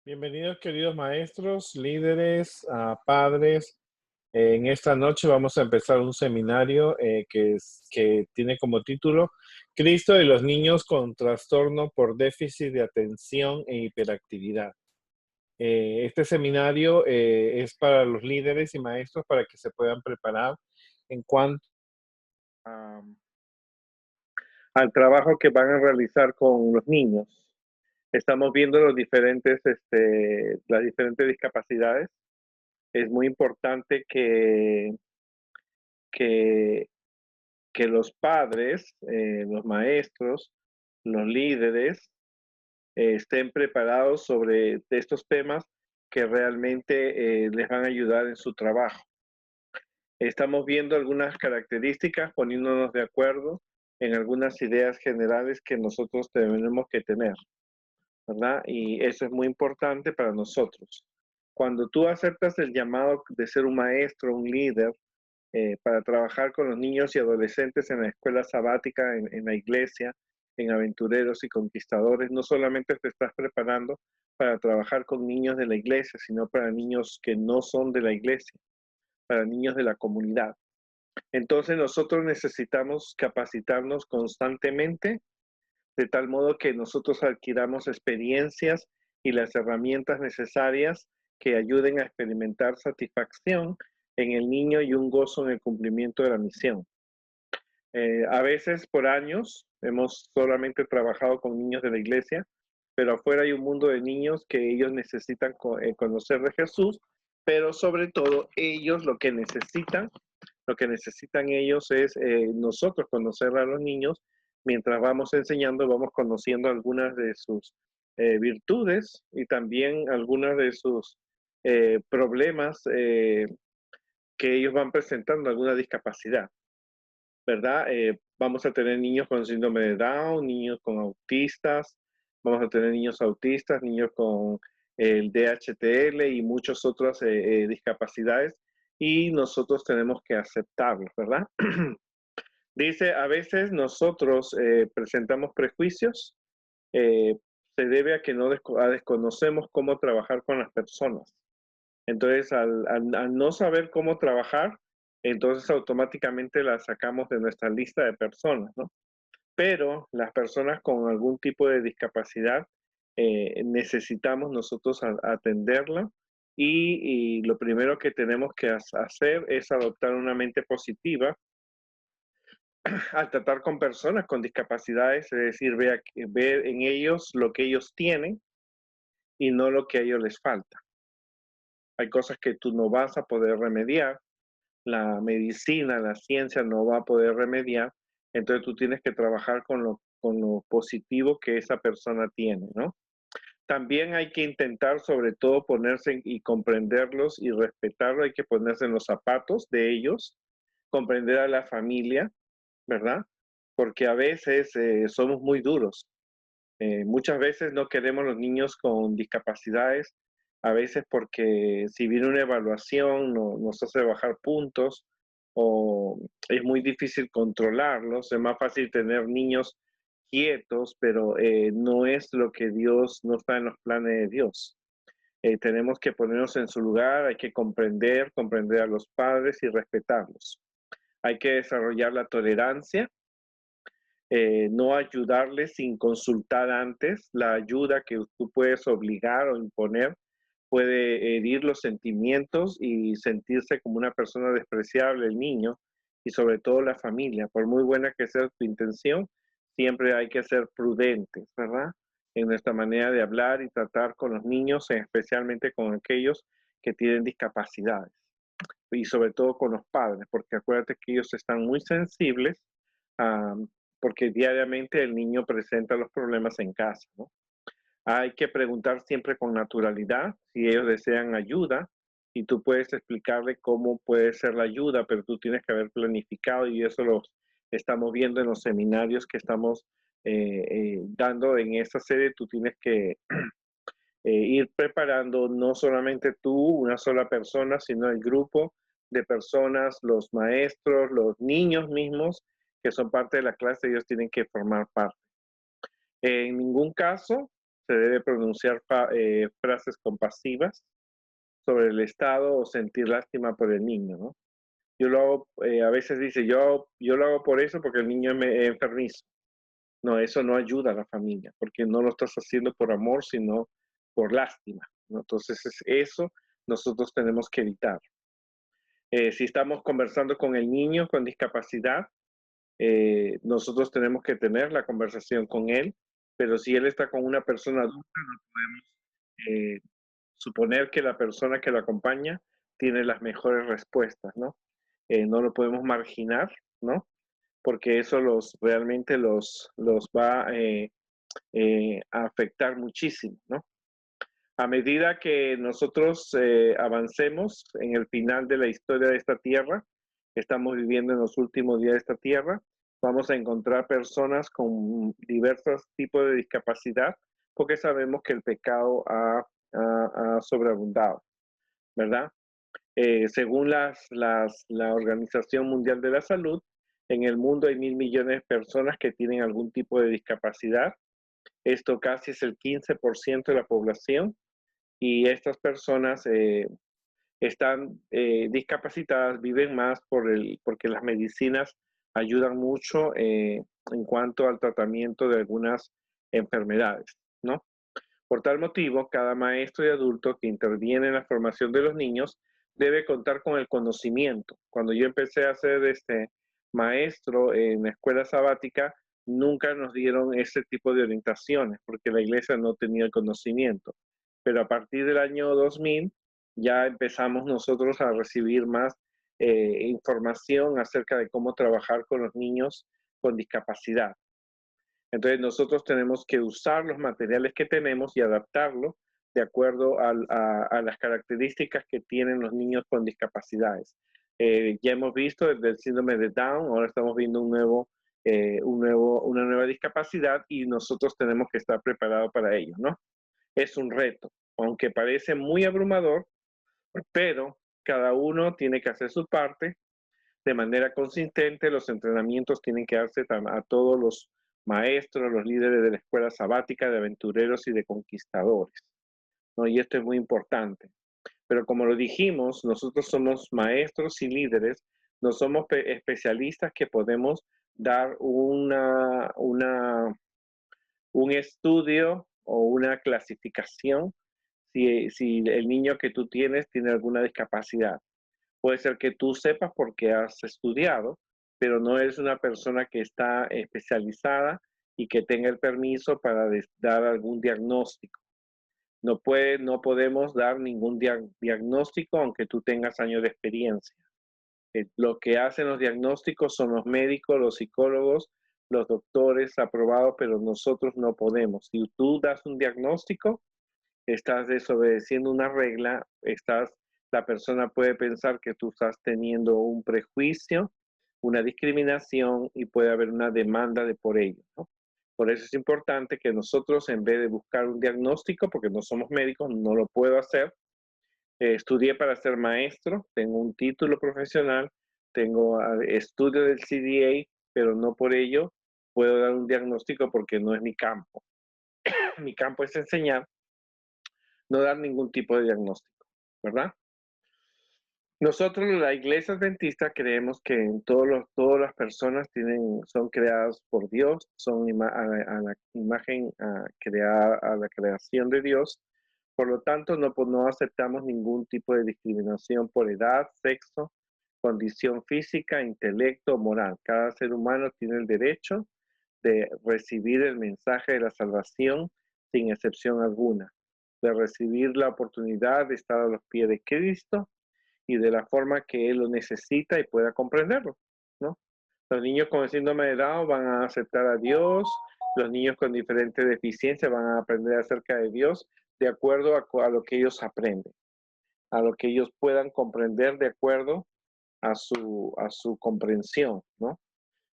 Bienvenidos, queridos maestros, líderes, padres. En esta noche vamos a empezar un seminario que tiene como título Cristo y los niños con trastorno por déficit de atención e hiperactividad. Este seminario es para los líderes y maestros para que se puedan preparar en cuanto a- al trabajo que van a realizar con los niños. Estamos viendo las diferentes discapacidades. Es muy importante que, que los padres, los maestros, los líderes estén preparados sobre estos temas que realmente les van a ayudar en su trabajo. Estamos viendo algunas características, poniéndonos de acuerdo en algunas ideas generales que nosotros tenemos que tener, ¿verdad? Y eso es muy importante para nosotros. Cuando tú aceptas el llamado de ser un maestro, un líder, para trabajar con los niños y adolescentes en la escuela sabática, en la iglesia, en Aventureros y Conquistadores, no solamente te estás preparando para trabajar con niños de la iglesia, sino para niños que no son de la iglesia, para niños de la comunidad. Entonces nosotros necesitamos capacitarnos constantemente de tal modo que nosotros adquiramos experiencias y las herramientas necesarias que ayuden a experimentar satisfacción en el niño y un gozo en el cumplimiento de la misión. A veces por años hemos solamente trabajado con niños de la iglesia, pero afuera hay un mundo de niños que ellos necesitan conocer de Jesús, pero sobre todo ellos lo que necesitan ellos es nosotros conocer a los niños. Mientras vamos enseñando, vamos conociendo algunas de sus virtudes y también algunas de sus problemas que ellos van presentando, alguna discapacidad, ¿verdad? Vamos a tener niños con síndrome de Down, niños con autistas, vamos a tener niños autistas, niños con el DHTL y muchas otras discapacidades, y nosotros tenemos que aceptarlos, ¿verdad? Dice, a veces nosotros presentamos prejuicios, eh, se debe a que no desconocemos cómo trabajar con las personas. Entonces, al no saber cómo trabajar, entonces automáticamente la sacamos de nuestra lista de personas, ¿no? Pero las personas con algún tipo de discapacidad necesitamos nosotros atenderla, y lo primero que tenemos que hacer es adoptar una mente positiva al tratar con personas con discapacidades, es decir, ver en ellos lo que ellos tienen y no lo que a ellos les falta. Hay cosas que tú no vas a poder remediar, la medicina, la ciencia no va a poder remediar, entonces tú tienes que trabajar con lo positivo que esa persona tiene, ¿no? También hay que intentar, sobre todo, y comprenderlos y respetarlos. Hay que ponerse en los zapatos de ellos, comprender a la familia, ¿verdad? Porque a veces somos muy duros. Muchas veces no queremos los niños con discapacidades, a veces porque si viene una evaluación nos hace bajar puntos, o es muy difícil controlarlos. Es más fácil tener niños quietos, pero no es lo que Dios, no está en los planes de Dios. Tenemos que ponernos en su lugar, hay que comprender a los padres y respetarlos. Hay que desarrollar la tolerancia, no ayudarles sin consultar antes. La ayuda que tú puedes obligar o imponer puede herir los sentimientos y sentirse como una persona despreciable el niño, y sobre todo la familia. Por muy buena que sea tu intención, siempre hay que ser prudentes, ¿verdad? En nuestra manera de hablar y tratar con los niños, especialmente con aquellos que tienen discapacidades, y sobre todo con los padres, porque acuérdate que ellos están muy sensibles, ah, porque diariamente el niño presenta los problemas en casa, ¿no? Hay que preguntar siempre con naturalidad si ellos desean ayuda, y tú puedes explicarle cómo puede ser la ayuda, pero tú tienes que haber planificado, y eso lo estamos viendo en los seminarios que estamos dando en esta serie. Tú tienes que ir preparando, no solamente tú, una sola persona, sino el grupo de personas, los maestros, los niños mismos que son parte de la clase. Ellos tienen que formar parte. En ningún caso se debe pronunciar frases compasivas sobre el estado o sentir lástima por el niño, ¿no? Yo lo hago, a veces dice, yo lo hago por eso porque el niño es enfermizo. No, eso no ayuda a la familia, porque no lo estás haciendo por amor, sino por lástima, ¿no? Entonces, eso nosotros tenemos que evitar. Si estamos conversando con el niño con discapacidad, nosotros tenemos que tener la conversación con él, pero si él está con una persona adulta, no podemos suponer que la persona que lo acompaña tiene las mejores respuestas, ¿no? No lo podemos marginar, ¿no? Porque eso realmente los va a afectar muchísimo, ¿no? A medida que nosotros avancemos en el final de la historia de esta tierra, estamos viviendo en los últimos días de esta tierra, vamos a encontrar personas con diversos tipos de discapacidad, porque sabemos que el pecado ha sobreabundado, ¿verdad? Según la Organización Mundial de la Salud, en el mundo hay 1.000 millones de personas que tienen algún tipo de discapacidad. Esto casi es el 15% de la población y estas personas están discapacitadas, viven más porque las medicinas ayudan mucho en cuanto al tratamiento de algunas enfermedades, ¿no? Por tal motivo, cada maestro y adulto que interviene en la formación de los niños debe contar con el conocimiento. Cuando yo empecé a ser maestro en la escuela sabática, nunca nos dieron ese tipo de orientaciones porque la iglesia no tenía el conocimiento. Pero a partir del año 2000 ya empezamos nosotros a recibir más información acerca de cómo trabajar con los niños con discapacidad. Entonces nosotros tenemos que usar los materiales que tenemos y adaptarlo de acuerdo a las características que tienen los niños con discapacidades. Ya hemos visto desde el síndrome de Down, ahora estamos viendo una nueva discapacidad y nosotros tenemos que estar preparados para ello, ¿no? Es un reto, aunque parece muy abrumador, pero cada uno tiene que hacer su parte de manera consistente. Los entrenamientos tienen que darse a todos los maestros, los líderes de la escuela sabática, de aventureros y de conquistadores, ¿no? Y esto es muy importante. Pero como lo dijimos, nosotros somos maestros y líderes, no somos especialistas que podemos dar un estudio o una clasificación si el niño que tú tienes tiene alguna discapacidad. Puede ser que tú sepas porque has estudiado, pero no eres una persona que está especializada y que tenga el permiso para dar algún diagnóstico. No podemos dar ningún diagnóstico aunque tú tengas años de experiencia. Lo que hacen los diagnósticos son los médicos, los psicólogos, los doctores aprobados, pero nosotros no podemos. Si tú das un diagnóstico, estás desobedeciendo una regla, la persona puede pensar que tú estás teniendo un prejuicio, una discriminación y puede haber una demanda por ello, ¿no? Por eso es importante que nosotros, en vez de buscar un diagnóstico, porque no somos médicos, no lo puedo hacer, estudié para ser maestro, tengo un título profesional, tengo estudio del CDA, pero no por ello puedo dar un diagnóstico porque no es mi campo. Mi campo es enseñar, no dar ningún tipo de diagnóstico, ¿verdad? Nosotros, la Iglesia Adventista, creemos que todas las personas son creadas por Dios, son a la imagen creada a la creación de Dios. Por lo tanto, no aceptamos ningún tipo de discriminación por edad, sexo, condición física, intelecto o moral. Cada ser humano tiene el derecho de recibir el mensaje de la salvación sin excepción alguna, de recibir la oportunidad de estar a los pies de Cristo y de la forma que él lo necesita y pueda comprenderlo, ¿no? Los niños con el síndrome de Down van a aceptar a Dios, los niños con diferentes deficiencias van a aprender acerca de Dios de acuerdo a lo que ellos aprenden, a lo que ellos puedan comprender de acuerdo a su comprensión, ¿no?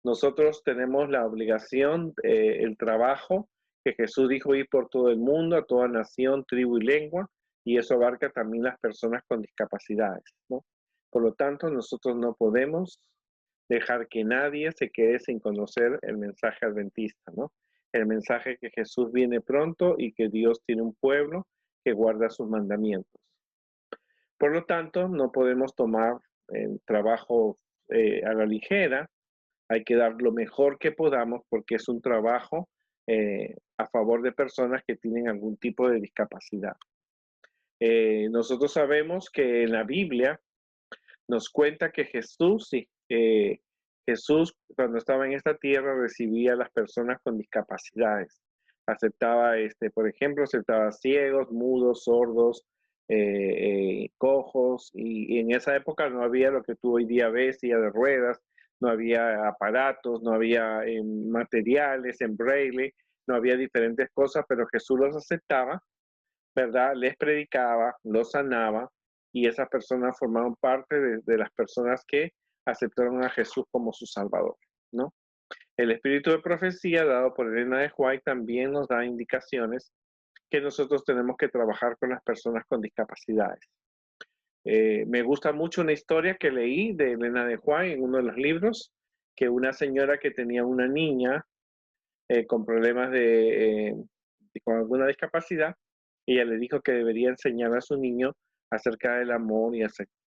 Nosotros tenemos la obligación, el trabajo que Jesús dijo ir por todo el mundo, a toda nación, tribu y lengua, y eso abarca también las personas con discapacidades, ¿no? Por lo tanto, nosotros no podemos dejar que nadie se quede sin conocer el mensaje adventista, ¿no? el mensaje que Jesús viene pronto y que Dios tiene un pueblo que guarda sus mandamientos. Por lo tanto, no podemos tomar el trabajo a la ligera, hay que dar lo mejor que podamos porque es un trabajo a favor de personas que tienen algún tipo de discapacidad. Nosotros sabemos que en la Biblia nos cuenta que Jesús, sí, Jesús cuando estaba en esta tierra recibía a las personas con discapacidades. Aceptaba, por ejemplo, aceptaba ciegos, mudos, sordos, cojos, y en esa época no había lo que tú hoy día ves, silla de ruedas, no había aparatos, no había materiales en braille, no había diferentes cosas, pero Jesús los aceptaba, ¿verdad? Les predicaba, los sanaba y esas personas formaron parte de las personas que aceptaron a Jesús como su Salvador, ¿no? El espíritu de profecía dado por Elena de White también nos da indicaciones que nosotros tenemos que trabajar con las personas con discapacidades. Me gusta mucho una historia que leí de Elena de White en uno de los libros, que una señora que tenía una niña con problemas con alguna discapacidad, ella le dijo que debería enseñar a su niño acerca del amor y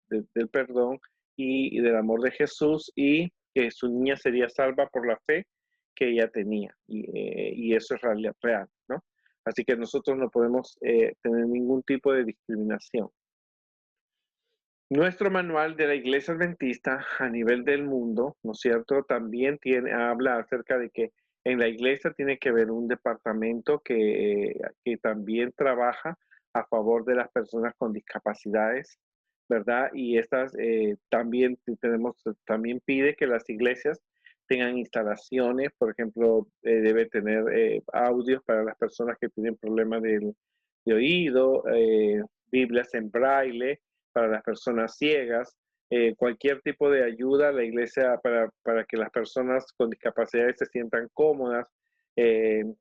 del perdón y del amor de Jesús y que su niña sería salva por la fe que ella tenía. Y eso es real, ¿no? Así que nosotros no podemos tener ningún tipo de discriminación. Nuestro manual de la Iglesia Adventista a nivel del mundo, ¿no es cierto? También habla acerca de que en la iglesia tiene que haber un departamento que también trabaja a favor de las personas con discapacidades, ¿verdad? Y estas también pide que las iglesias tengan instalaciones, por ejemplo, debe tener audios para las personas que tienen problemas de oído, Biblias en braille para las personas ciegas, cualquier tipo de ayuda a la iglesia para que las personas con discapacidades se sientan cómodas,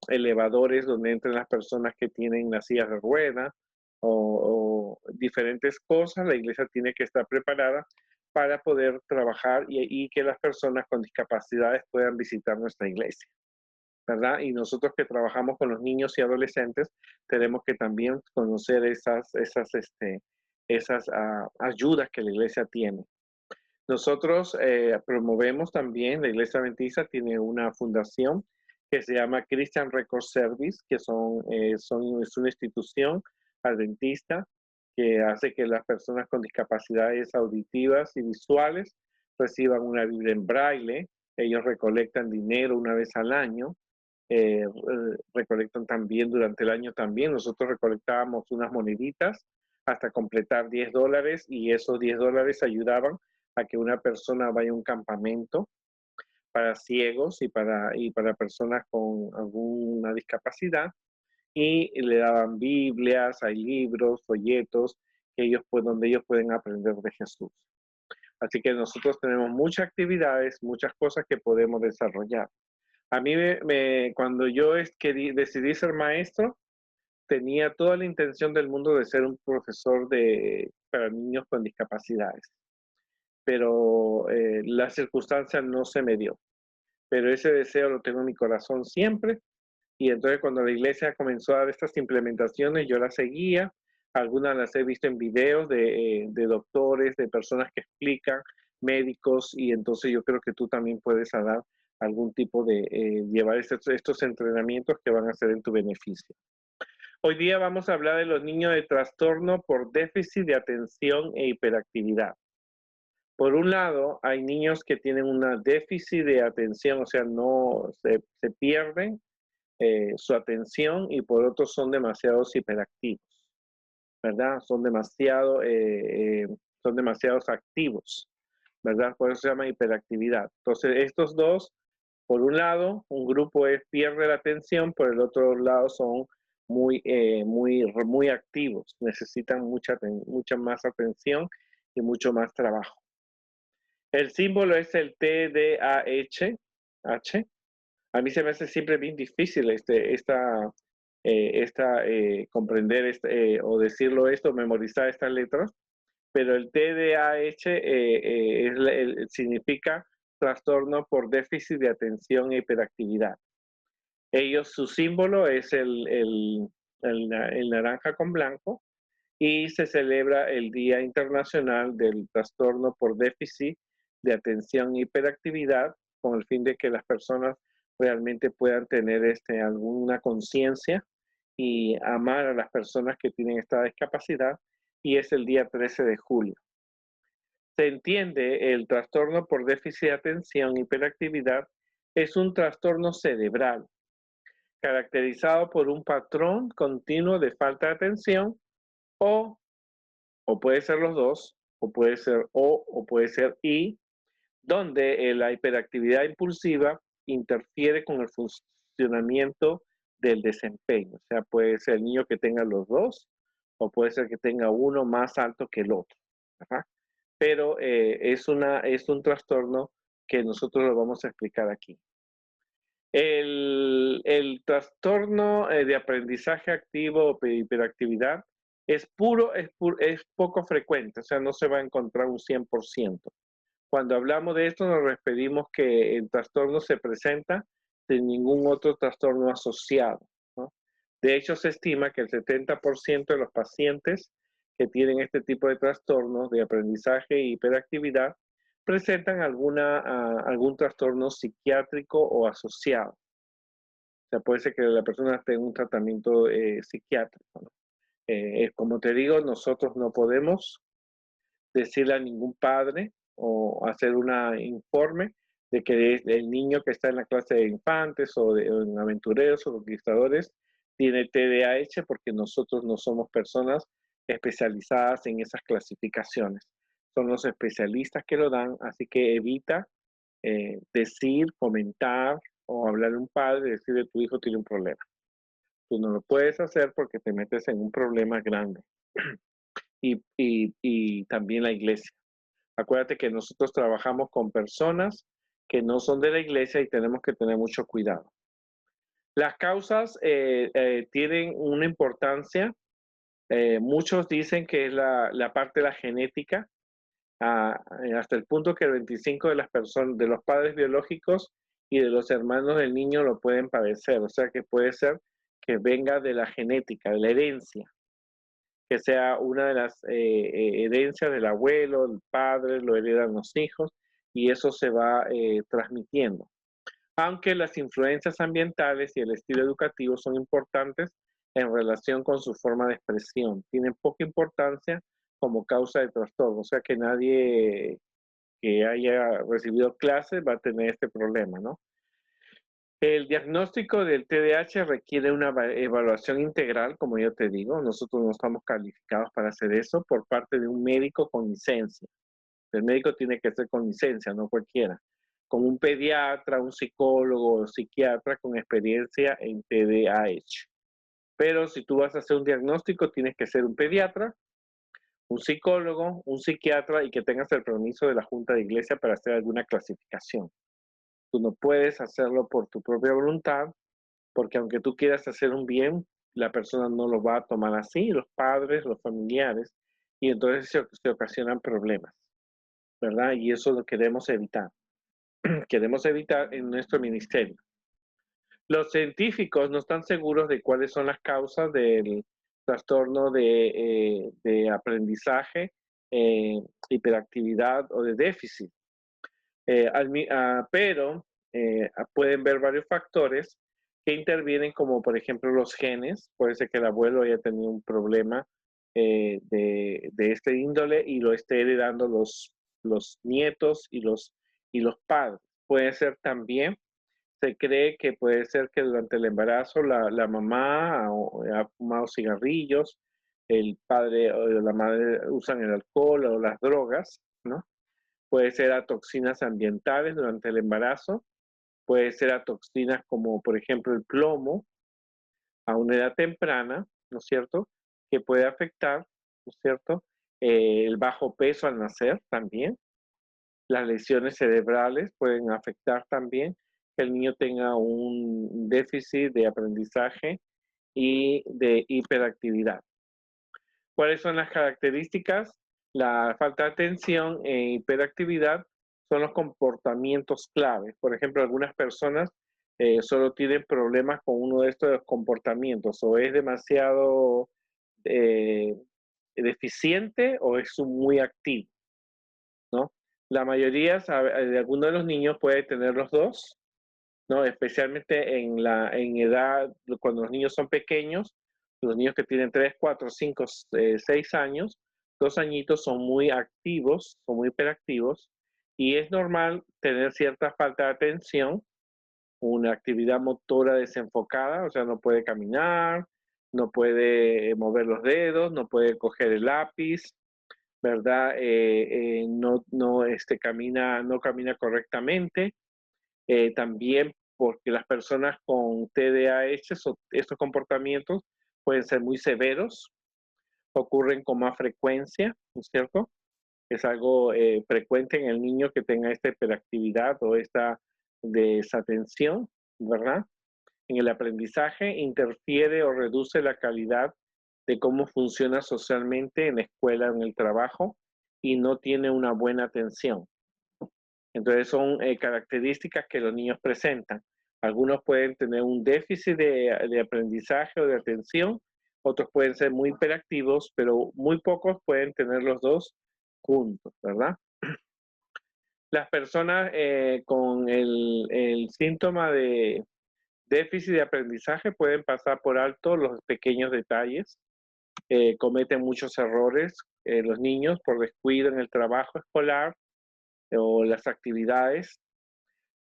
elevadores donde entren las personas que tienen las sillas de rueda o diferentes cosas, la iglesia tiene que estar preparada para poder trabajar y que las personas con discapacidades puedan visitar nuestra iglesia, ¿verdad? Y nosotros que trabajamos con los niños y adolescentes tenemos que también conocer esas ayudas que la iglesia tiene. Nosotros promovemos también, la iglesia adventista tiene una fundación que se llama Christian Record Service, que es una institución adventista que hace que las personas con discapacidades auditivas y visuales reciban una Biblia en braille. Ellos recolectan dinero una vez al año, recolectan también durante el año también. Nosotros recolectábamos unas moneditas hasta completar $10 y esos $10 ayudaban a que una persona vaya a un campamento para ciegos y para personas con alguna discapacidad y le daban Biblias, hay libros, folletos donde ellos pueden aprender de Jesús. Así que nosotros tenemos muchas actividades, muchas cosas que podemos desarrollar. A mí cuando yo decidí ser maestro, tenía toda la intención del mundo de ser un profesor para niños con discapacidades, pero la circunstancia no se me dio. Pero ese deseo lo tengo en mi corazón siempre. Y entonces cuando la iglesia comenzó a dar estas implementaciones, yo las seguía. Algunas las he visto en videos de doctores, de personas que explican, médicos, y entonces yo creo que tú también puedes dar algún tipo de llevar estos entrenamientos que van a ser en tu beneficio. Hoy día vamos a hablar de los niños de trastorno por déficit de atención e hiperactividad. Por un lado, hay niños que tienen una déficit de atención, o sea, no se pierden su atención, y por otro son demasiados hiperactivos, ¿verdad? Son demasiados activos, ¿verdad? Por eso se llama hiperactividad. Entonces, estos dos, por un lado, un grupo pierde la atención, por el otro lado son muy activos, necesitan mucha más atención y mucho más trabajo. El símbolo es el TDAH. A mí se me hace siempre bien difícil comprender o decirlo esto, memorizar estas letras, pero el TDAH significa trastorno por déficit de atención e hiperactividad. Su símbolo es el naranja con blanco y se celebra el Día Internacional del Trastorno por Déficit de Atención e Hiperactividad con el fin de que las personas realmente puedan tener alguna conciencia y amar a las personas que tienen esta discapacidad, y es el día 13 de julio. Se entiende el trastorno por déficit de atención e hiperactividad es un trastorno cerebral caracterizado por un patrón continuo de falta de atención o, o puede ser los dos, o puede ser o puede ser y, donde la hiperactividad impulsiva interfiere con el funcionamiento del desempeño. O sea, puede ser el niño que tenga los dos o puede ser que tenga uno más alto que el otro. Ajá. Pero es un trastorno que nosotros lo vamos a explicar aquí. El trastorno de aprendizaje activo o hiperactividad es poco frecuente, o sea, no se va a encontrar un 100%. Cuando hablamos de esto nos referimos que el trastorno se presenta sin ningún otro trastorno asociado, ¿no? De hecho, se estima que el 70% de los pacientes que tienen este tipo de trastornos de aprendizaje e hiperactividad presentan algún trastorno psiquiátrico o asociado. O sea, puede ser que la persona tenga un tratamiento psiquiátrico, ¿no? Como te digo, nosotros no podemos decirle a ningún padre o hacer un informe de que el niño que está en la clase de infantes o en aventureros o conquistadores tiene TDAH, porque nosotros no somos personas especializadas en esas clasificaciones. Son los especialistas que lo dan, así que evita decir, comentar o hablarle a un padre, decirle tu hijo tiene un problema. Tú no lo puedes hacer porque te metes en un problema grande. Y también la iglesia. Acuérdate que nosotros trabajamos con personas que no son de la iglesia y tenemos que tener mucho cuidado. Las causas tienen una importancia. Muchos dicen que es la parte de la genética, hasta el punto que el 25 de las personas, de los padres biológicos y de los hermanos del niño lo pueden padecer. O sea que puede ser que venga de la genética, de la herencia, que sea una de las herencias del abuelo, el padre, lo heredan los hijos y eso se va transmitiendo. Aunque las influencias ambientales y el estilo educativo son importantes en relación con su forma de expresión, tienen poca importancia como causa de trastorno, o sea que nadie que haya recibido clases va a tener este problema, ¿no? El diagnóstico del TDAH requiere una evaluación integral, como yo te digo. Nosotros no estamos calificados para hacer eso por parte de un médico con licencia. El médico tiene que ser con licencia, no cualquiera. Con un pediatra, un psicólogo o psiquiatra con experiencia en TDAH. Pero si tú vas a hacer un diagnóstico, tienes que ser un pediatra, un psicólogo, un psiquiatra y que tengas el permiso de la Junta de Iglesia para hacer alguna clasificación. Tú no puedes hacerlo por tu propia voluntad, porque aunque tú quieras hacer un bien, la persona no lo va a tomar así, los padres, los familiares, y entonces se ocasionan problemas, ¿verdad? Y eso lo queremos evitar. Queremos evitar en nuestro ministerio. Los científicos no están seguros de cuáles son las causas del trastorno de aprendizaje, hiperactividad o de déficit. Pero pueden ver varios factores que intervienen, como por ejemplo los genes. Puede ser que el abuelo haya tenido un problema de este índole y lo esté heredando los nietos y los padres. Puede ser también, se cree que puede ser que durante el embarazo la mamá ha fumado cigarrillos, el padre o la madre usan el alcohol o las drogas, ¿no? Puede ser a toxinas ambientales durante el embarazo, puede ser a toxinas como por ejemplo el plomo a una edad temprana, ¿no es cierto? Que puede afectar, ¿no es cierto? El bajo peso al nacer también. Las lesiones cerebrales pueden afectar también que el niño tenga un déficit de aprendizaje y de hiperactividad. ¿Cuáles son las características? La falta de atención e hiperactividad son los comportamientos claves. Por ejemplo, algunas personas solo tienen problemas con uno de estos comportamientos, o es demasiado eh, deficiente o es muy activo, ¿no? La mayoría de algunos de los niños puede tener los dos, ¿no? Especialmente en edad, cuando los niños son pequeños, los niños que tienen 3, 4, 5, 6 años, 2 añitos son muy activos, son muy hiperactivos, y es normal tener cierta falta de atención, una actividad motora desenfocada, o sea, no puede caminar, no puede mover los dedos, no puede coger el lápiz, ¿verdad? No camina correctamente. También porque las personas con TDAH, estos comportamientos pueden ser muy severos, ocurren con más frecuencia, ¿no es cierto? Es algo frecuente en el niño que tenga esta hiperactividad o esta desatención, ¿verdad? En el aprendizaje interfiere o reduce la calidad de cómo funciona socialmente en la escuela, en el trabajo, y no tiene una buena atención. Entonces son características que los niños presentan. Algunos pueden tener un déficit de aprendizaje o de atención, otros pueden ser muy hiperactivos, pero muy pocos pueden tener los dos juntos, ¿verdad? Las personas con el síntoma de déficit de aprendizaje pueden pasar por alto los pequeños detalles, cometen muchos errores los niños por descuido en el trabajo escolar o las actividades,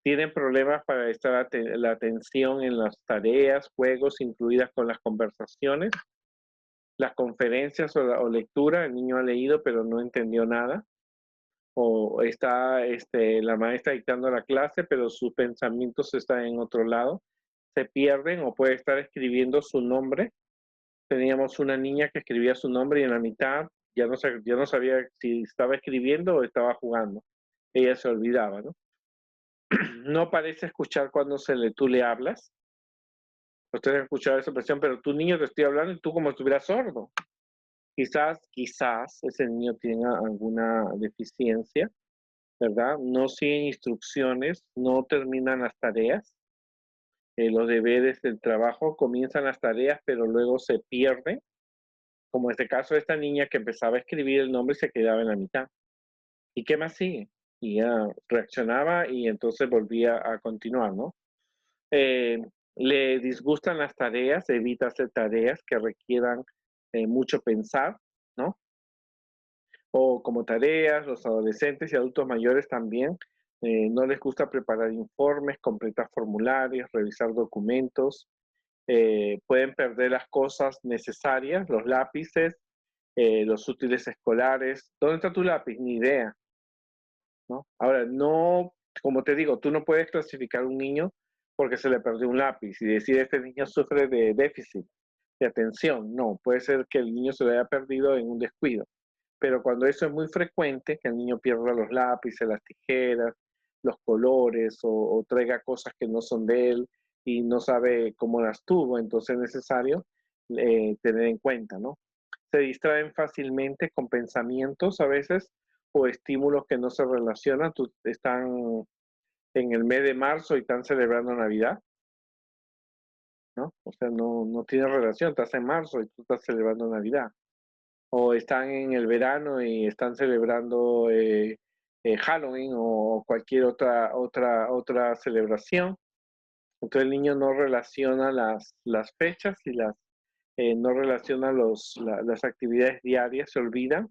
tienen problemas para estar la atención en las tareas, juegos, incluidas con las conversaciones, las conferencias o lectura, el niño ha leído pero no entendió nada, o está la maestra dictando la clase, pero sus pensamientos están en otro lado, se pierden o puede estar escribiendo su nombre. Teníamos una niña que escribía su nombre y en la mitad ya no sabía si estaba escribiendo o estaba jugando. Ella se olvidaba, ¿no? No parece escuchar cuando tú le hablas. Ustedes han escuchado esa expresión, pero tu niño te estoy hablando y tú como si estuvieras sordo. Quizás ese niño tenga alguna deficiencia, ¿verdad? No siguen instrucciones, no terminan las tareas, los deberes del trabajo, comienzan las tareas, pero luego se pierden, como en este caso de esta niña que empezaba a escribir el nombre y se quedaba en la mitad. ¿Y qué más sigue? Y ya reaccionaba y entonces volvía a continuar, ¿no? Eh, Le disgustan las tareas, evita hacer tareas que requieran mucho pensar, ¿no? O como tareas, los adolescentes y adultos mayores también no les gusta preparar informes, completar formularios, revisar documentos, pueden perder las cosas necesarias, los lápices, los útiles escolares. ¿Dónde está tu lápiz? Ni idea, ¿no? Ahora, no, como te digo, tú no puedes clasificar a un niño porque se le perdió un lápiz y decir este niño sufre de déficit de atención. No, puede ser que el niño se lo haya perdido en un descuido. Pero cuando eso es muy frecuente, que el niño pierda los lápices, las tijeras, los colores o traiga cosas que no son de él y no sabe cómo las tuvo, entonces es necesario tener en cuenta, ¿no? Se distraen fácilmente con pensamientos a veces o estímulos que no se relacionan. Están en el mes de marzo y están celebrando Navidad, ¿no? O sea, no tiene relación, estás en marzo y tú estás celebrando Navidad. O están en el verano y están celebrando Halloween o cualquier otra celebración. Entonces el niño no relaciona las fechas y no relaciona las actividades diarias, se olvidan,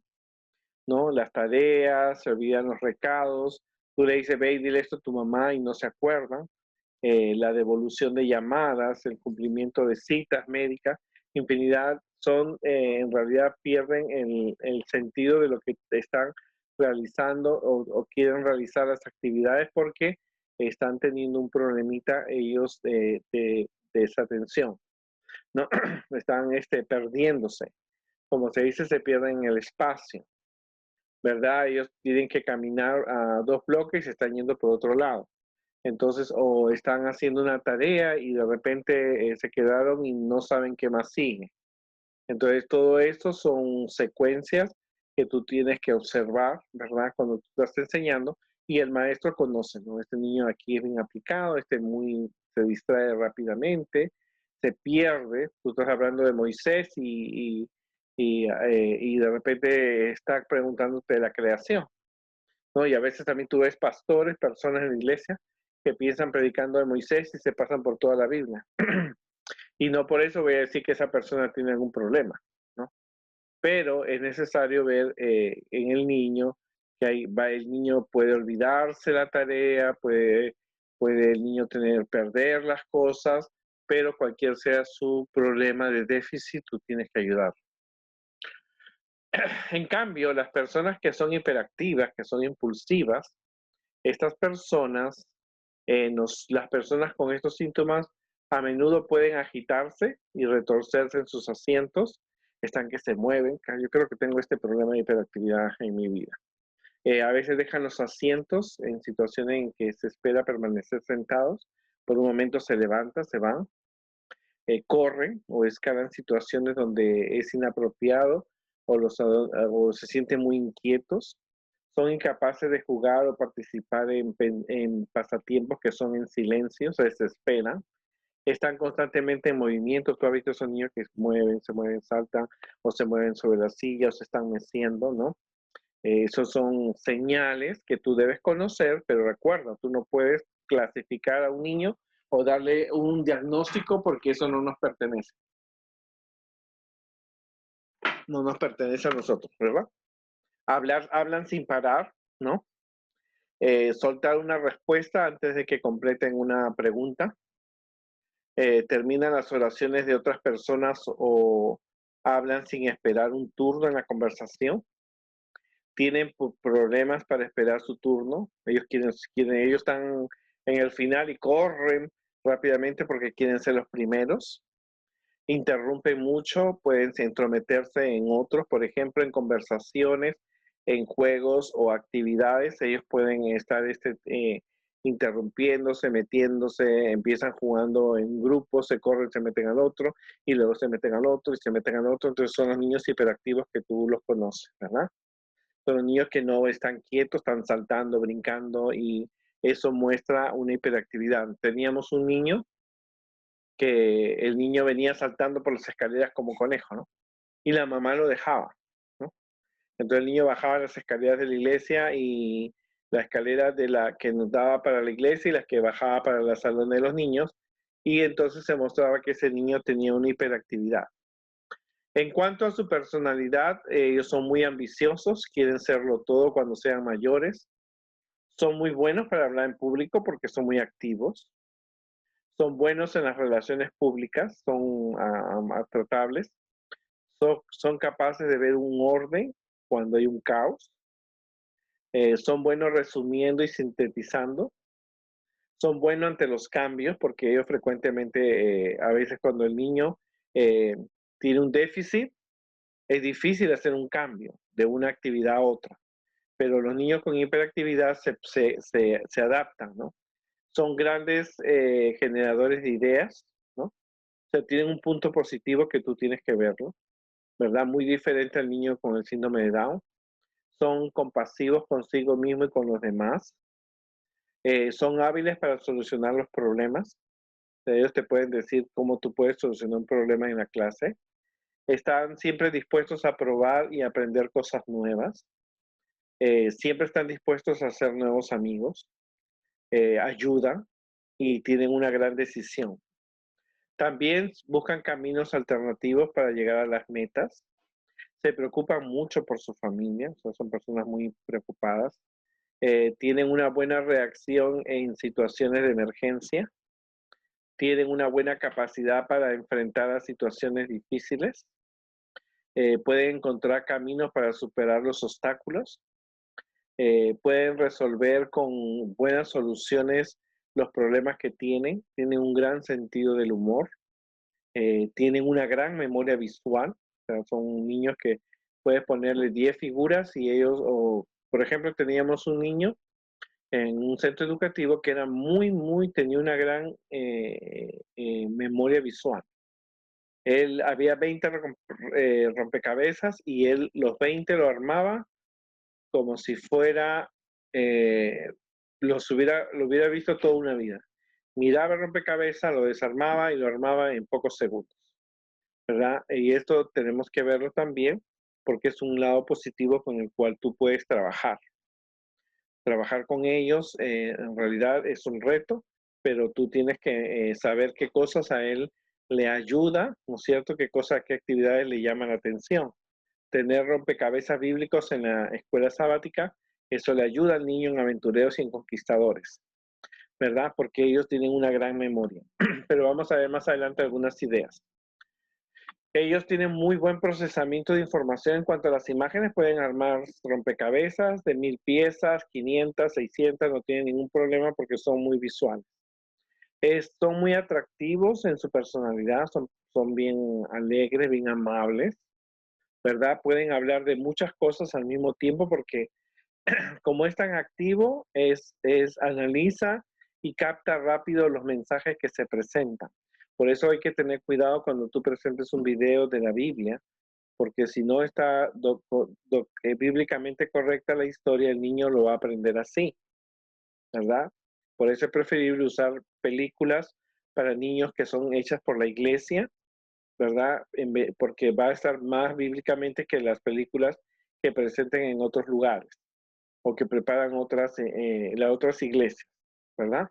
¿no? Las tareas, se olvidan los recados. Tú le dices, ve y dile esto a tu mamá y no se acuerdan. La devolución de llamadas, el cumplimiento de citas médicas, infinidad, en realidad pierden el sentido de lo que están realizando o quieren realizar las actividades porque están teniendo un problemita ellos de desatención, ¿no? Están perdiéndose. Como se dice, se pierden el espacio, ¿verdad? Ellos tienen que caminar a 2 bloques y se están yendo por otro lado. Entonces, o están haciendo una tarea y de repente se quedaron y no saben qué más sigue. Entonces, todo esto son secuencias que tú tienes que observar, ¿verdad? Cuando tú estás enseñando y el maestro conoce, ¿no? Este niño aquí es bien aplicado, muy se distrae rápidamente, se pierde. Tú estás hablando de Moisés y de repente está preguntándote de la creación, ¿no? Y a veces también tú ves pastores, personas en la iglesia que piensan predicando de Moisés y se pasan por toda la Biblia. Y no por eso voy a decir que esa persona tiene algún problema, ¿no? Pero es necesario ver en el niño que el niño puede olvidarse la tarea, puede el niño perder las cosas, pero cualquier sea su problema de déficit, tú tienes que ayudar. En cambio, las personas que son hiperactivas, que son impulsivas, estas personas, las personas con estos síntomas a menudo pueden agitarse y retorcerse en sus asientos, están que se mueven. Yo creo que tengo este problema de hiperactividad en mi vida. A veces dejan los asientos en situaciones en que se espera permanecer sentados, por un momento se levantan, se van, corren o escalan situaciones donde es inapropiado o se sienten muy inquietos, son incapaces de jugar o participar en pasatiempos que son en silencio, se desesperan, están constantemente en movimiento. Tú has visto esos niños que se mueven, saltan o se mueven sobre la silla o se están meciendo, ¿no? Esos son señales que tú debes conocer, pero recuerda, tú no puedes clasificar a un niño o darle un diagnóstico porque eso no nos pertenece. No nos pertenece a nosotros, ¿verdad? Hablan sin parar, ¿no? Soltar una respuesta antes de que completen una pregunta. Terminan las oraciones de otras personas o hablan sin esperar un turno en la conversación. Tienen problemas para esperar su turno. Ellos están en el final y corren rápidamente porque quieren ser los primeros. Interrumpen mucho, pueden entrometerse en otros, por ejemplo, en conversaciones, en juegos o actividades. Ellos pueden estar interrumpiéndose, metiéndose, empiezan jugando en grupos, se corren, se meten al otro y luego se meten al otro y se meten al otro. Entonces son los niños hiperactivos que tú los conoces, ¿verdad? Son los niños que no están quietos, están saltando, brincando y eso muestra una hiperactividad. Teníamos un niño que el niño venía saltando por las escaleras como conejo, ¿no? Y la mamá lo dejaba, ¿no? Entonces el niño bajaba las escaleras de la iglesia y la escalera de la que nos daba para la iglesia y las que bajaba para la salón de los niños, y entonces se mostraba que ese niño tenía una hiperactividad. En cuanto a su personalidad, ellos son muy ambiciosos, quieren serlo todo cuando sean mayores, son muy buenos para hablar en público porque son muy activos, son buenos en las relaciones públicas, son tratables, son capaces de ver un orden cuando hay un caos, son buenos resumiendo y sintetizando, son buenos ante los cambios porque ellos frecuentemente, a veces cuando el niño eh, tiene un déficit, es difícil hacer un cambio de una actividad a otra, pero los niños con hiperactividad se adaptan, ¿no? Son grandes generadores de ideas, ¿no? O sea, tienen un punto positivo que tú tienes que verlo, ¿verdad? Muy diferente al niño con el síndrome de Down. Son compasivos consigo mismo y con los demás. Son hábiles para solucionar los problemas. Ellos te pueden decir cómo tú puedes solucionar un problema en la clase. Están siempre dispuestos a probar y aprender cosas nuevas. Siempre están dispuestos a hacer nuevos amigos. Ayudan y tienen una gran decisión. También buscan caminos alternativos para llegar a las metas. Se preocupan mucho por su familia, o sea, son personas muy preocupadas. Tienen una buena reacción en situaciones de emergencia. Tienen una buena capacidad para enfrentar a situaciones difíciles. Pueden encontrar caminos para superar los obstáculos. Pueden resolver con buenas soluciones los problemas que tienen. Tienen un gran sentido del humor. Tienen una gran memoria visual. O sea, son niños que puedes ponerle 10 figuras y ellos, por ejemplo, teníamos un niño en un centro educativo que era tenía una gran memoria visual. Él había 20 rompecabezas y él los 20 lo armaba como si fuera, lo hubiera visto toda una vida. miraba el rompecabezas, lo desarmaba y lo armaba en pocos segundos, ¿verdad? Y esto tenemos que verlo también porque es un lado positivo con el cual tú puedes trabajar. Trabajar con ellos en realidad es un reto, pero tú tienes que saber qué cosas a él le ayuda, ¿no es cierto? Qué cosas, qué actividades le llaman la atención. Tener rompecabezas bíblicos en la escuela sabática, eso le ayuda al niño en aventureros y en conquistadores, ¿verdad? Porque ellos tienen una gran memoria. Pero vamos a ver más adelante algunas ideas. Ellos tienen muy buen procesamiento de información en cuanto a las imágenes, pueden armar rompecabezas de 1000 piezas, 500, 600, no tienen ningún problema porque son muy visuales. Son muy atractivos en su personalidad, son bien alegres, bien amables, ¿verdad? Pueden hablar de muchas cosas al mismo tiempo porque como es tan activo, analiza y capta rápido los mensajes que se presentan. Por eso hay que tener cuidado cuando tú presentes un video de la Biblia, porque si no está bíblicamente correcta la historia, el niño lo va a aprender así, ¿verdad? Por eso es preferible usar películas para niños que son hechas por la iglesia, ¿verdad? Porque va a estar más bíblicamente que las películas que presenten en otros lugares o que preparan las otras iglesias, ¿verdad?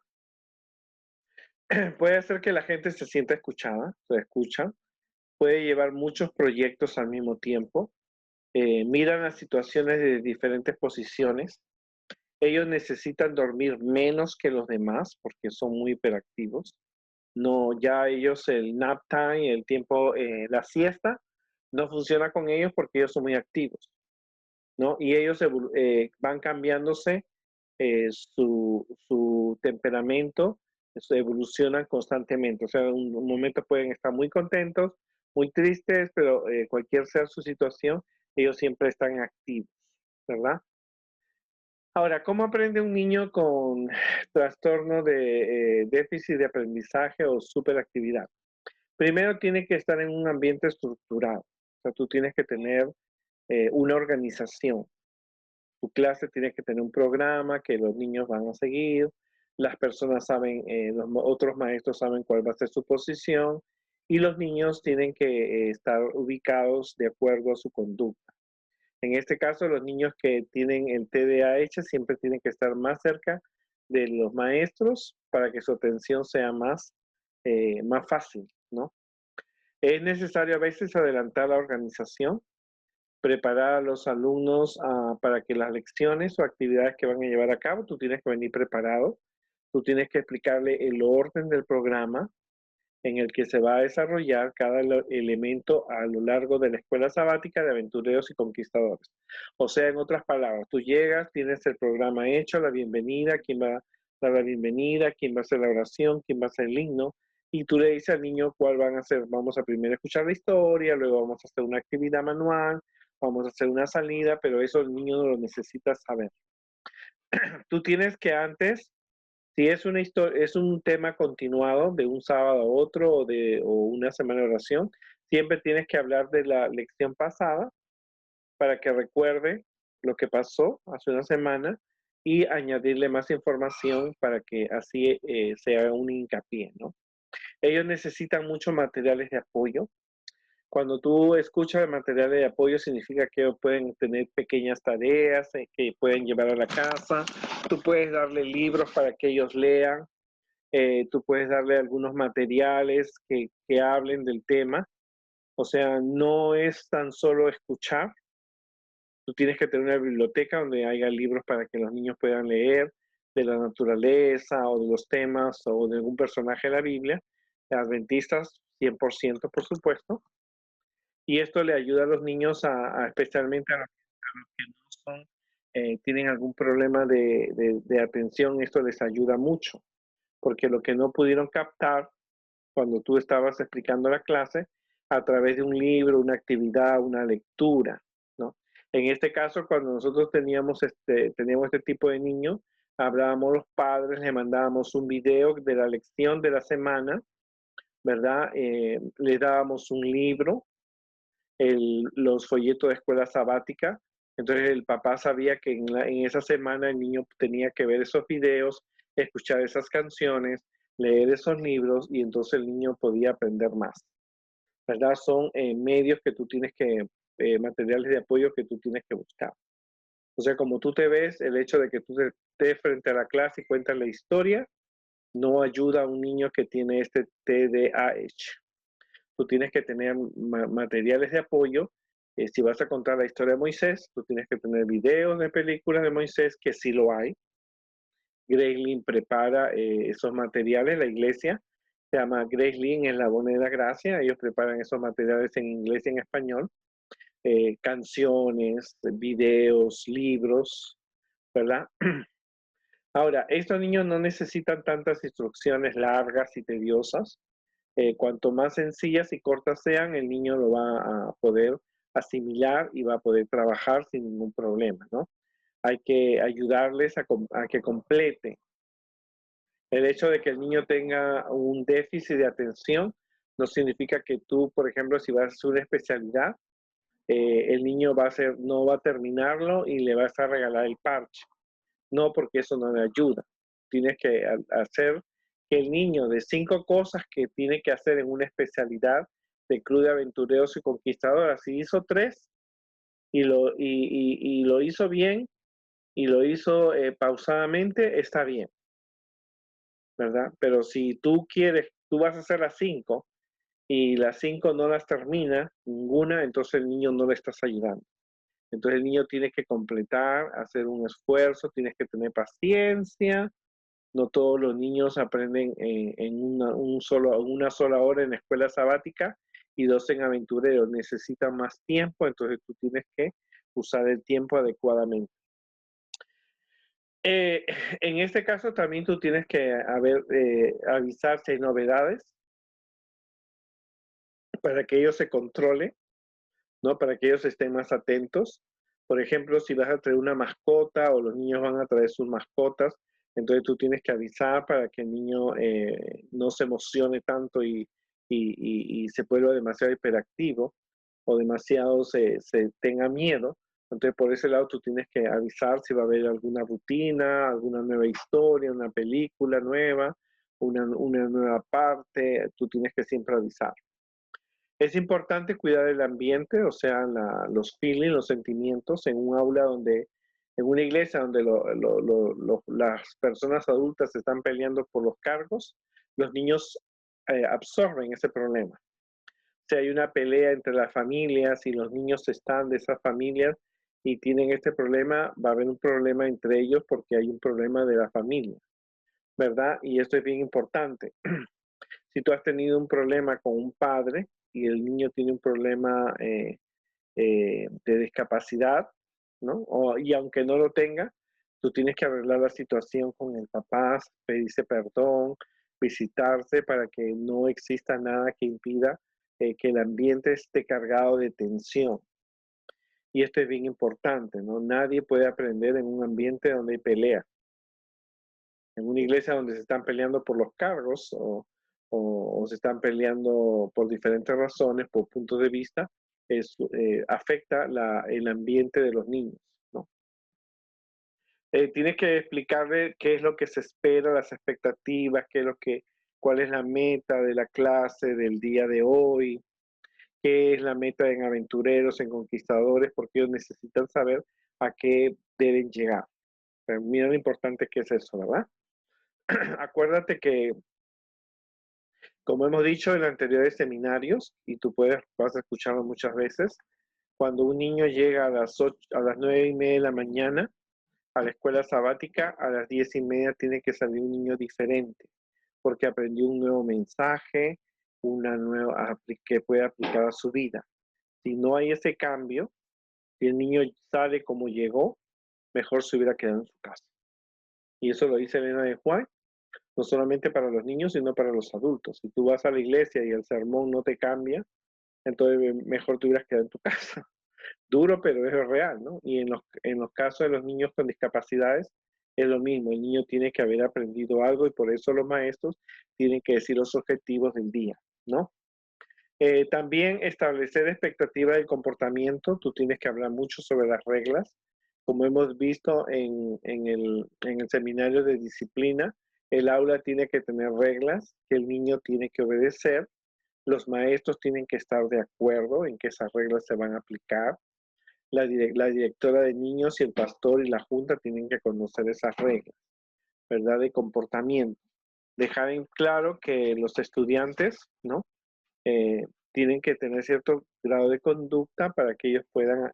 Puede hacer que la gente se sienta escuchada, se escucha, puede llevar muchos proyectos al mismo tiempo, miran las situaciones de diferentes posiciones. Ellos necesitan dormir menos que los demás porque son muy hiperactivos. No, ya ellos el nap time, el tiempo, la siesta, no funciona con ellos porque ellos son muy activos, ¿no? Y ellos van cambiándose su temperamento, evolucionan constantemente. O sea, en un momento pueden estar muy contentos, muy tristes, pero cualquier sea su situación, ellos siempre están activos, ¿verdad? Ahora, ¿cómo aprende un niño con trastorno de déficit de aprendizaje o superactividad? Primero tiene que estar en un ambiente estructurado. O sea, tú tienes que tener una organización. Tu clase tiene que tener un programa que los niños van a seguir. Las personas saben, los otros maestros saben cuál va a ser su posición y los niños tienen que estar ubicados de acuerdo a su conducta. En este caso, los niños que tienen el TDAH siempre tienen que estar más cerca de los maestros para que su atención sea más fácil, ¿no? Es necesario a veces adelantar la organización, preparar a los alumnos para que las lecciones o actividades que van a llevar a cabo, tú tienes que venir preparado, tú tienes que explicarle el orden del programa en el que se va a desarrollar cada elemento a lo largo de la escuela sabática de aventureros y conquistadores. O sea, en otras palabras, tú llegas, tienes el programa hecho, la bienvenida, quién va a dar la bienvenida, quién va a hacer la oración, quién va a hacer el himno, y tú le dices al niño cuál van a hacer. Vamos a primero escuchar la historia, luego vamos a hacer una actividad manual, vamos a hacer una salida, pero eso el niño no lo necesita saber. Tú tienes que antes, si es una historia, es un tema continuado de un sábado a otro o una semana de oración, siempre tienes que hablar de la lección pasada para que recuerde lo que pasó hace una semana y añadirle más información para que así se haga un hincapié, ¿no? Ellos necesitan muchos materiales de apoyo. Cuando tú escuchas materiales de apoyo significa que ellos pueden tener pequeñas tareas que pueden llevar a la casa. Tú puedes darle libros para que ellos lean. Tú puedes darle algunos materiales que hablen del tema. O sea, no es tan solo escuchar. Tú tienes que tener una biblioteca donde haya libros para que los niños puedan leer de la naturaleza o de los temas o de algún personaje de la Biblia. Adventistas, 100%, por supuesto. Y esto le ayuda a los niños, especialmente a los que no son, tienen algún problema de atención, esto les ayuda mucho, porque lo que no pudieron captar cuando tú estabas explicando la clase, a través de un libro, una actividad, una lectura, ¿no? En este caso, cuando nosotros teníamos este tipo de niños, hablábamos los padres, le mandábamos un video de la lección de la semana, ¿verdad? Le dábamos un libro, los folletos de escuela sabática. Entonces el papá sabía que en esa semana el niño tenía que ver esos videos, escuchar esas canciones, leer esos libros y entonces el niño podía aprender más, ¿verdad? Son medios que tú tienes que, materiales de apoyo que tú tienes que buscar. O sea, como tú te ves, el hecho de que tú estés frente a la clase y cuentas la historia, no ayuda a un niño que tiene este TDAH. Tú tienes que tener materiales de apoyo. Si vas a contar la historia de Moisés, tú tienes que tener videos de películas de Moisés, que sí lo hay. Gracelyn prepara esos materiales, la iglesia se llama Gracelyn en la Bonne de la Gracia, ellos preparan esos materiales en inglés y en español, canciones, videos, libros, ¿verdad? Ahora, estos niños no necesitan tantas instrucciones largas y tediosas. Cuanto más sencillas y cortas sean, el niño lo va a poder asimilar y va a poder trabajar sin ningún problema, ¿no? Hay que ayudarles a que complete. El hecho de que el niño tenga un déficit de atención no significa que tú, por ejemplo, si vas a hacer una especialidad, el niño no va a terminarlo y le vas a regalar el parche. No, porque eso no le ayuda. Tienes que hacer que el niño de 5 cosas que tiene que hacer en una especialidad de Club de Aventureros y Conquistadores, si hizo 3 y lo hizo bien y lo hizo pausadamente, está bien, ¿verdad? Pero si tú quieres, tú vas a hacer las 5 y las 5 no las termina ninguna, entonces el niño no le estás ayudando. Entonces el niño tiene que completar, hacer un esfuerzo, tienes que tener paciencia. No todos los niños aprenden en una sola hora en la escuela sabática y 2 en aventureros. Necesitan más tiempo, entonces tú tienes que usar el tiempo adecuadamente. En este caso también tú tienes que avisar si hay novedades para que ellos se controlen, ¿no? Para que ellos estén más atentos. Por ejemplo, si vas a traer una mascota o los niños van a traer sus mascotas, entonces tú tienes que avisar para que el niño no se emocione tanto y se vuelva demasiado hiperactivo o demasiado se tenga miedo. Entonces, por ese lado, tú tienes que avisar si va a haber alguna rutina, alguna nueva historia, una película nueva, una nueva parte. Tú tienes que siempre avisar. Es importante cuidar el ambiente, o sea, los feelings, los sentimientos en un aula en una iglesia donde las personas adultas se están peleando por los cargos, los niños absorben ese problema. Si hay una pelea entre las familias y los niños están de esas familias y tienen este problema, va a haber un problema entre ellos porque hay un problema de la familia, ¿verdad? Y esto es bien importante. Si tú has tenido un problema con un padre y el niño tiene un problema de discapacidad, ¿no? Y aunque no lo tenga, tú tienes que arreglar la situación con el papá, pedirse perdón, visitarse para que no exista nada que impida que el ambiente esté cargado de tensión. Y esto es bien importante, ¿no? Nadie puede aprender en un ambiente donde hay pelea. En una iglesia donde se están peleando por los cargos o se están peleando por diferentes razones, por puntos de vista, afecta el ambiente de los niños, ¿no? Tienes que explicarle qué es lo que se espera, las expectativas, cuál es la meta de la clase del día de hoy, qué es la meta en aventureros, en conquistadores, porque ellos necesitan saber a qué deben llegar. Pero mira lo importante que es eso, ¿verdad? Acuérdate que, como hemos dicho en anteriores seminarios, y tú vas a escucharlo muchas veces, cuando un niño llega a las 9:30 de la mañana a la escuela sabática, a las 10:30 tiene que salir un niño diferente, porque aprendió un nuevo mensaje, que puede aplicar a su vida. Si no hay ese cambio, si el niño sale como llegó, mejor se hubiera quedado en su casa. Y eso lo dice Elena de Juan, no solamente para los niños, sino para los adultos. Si tú vas a la iglesia y el sermón no te cambia, entonces mejor te hubieras quedado en tu casa. Duro, pero es real, ¿no? Y en los casos de los niños con discapacidades, es lo mismo. El niño tiene que haber aprendido algo y por eso los maestros tienen que decir los objetivos del día, ¿no? También establecer expectativas del comportamiento. Tú tienes que hablar mucho sobre las reglas. Como hemos visto en el seminario de disciplina, El aula tiene que tener reglas que el niño tiene que obedecer. Los maestros tienen que estar de acuerdo en que esas reglas se van a aplicar. La directora de niños y el pastor y la junta tienen que conocer esas reglas, ¿verdad? De comportamiento. Dejar en claro que los estudiantes, ¿no? Tienen que tener cierto grado de conducta para que ellos puedan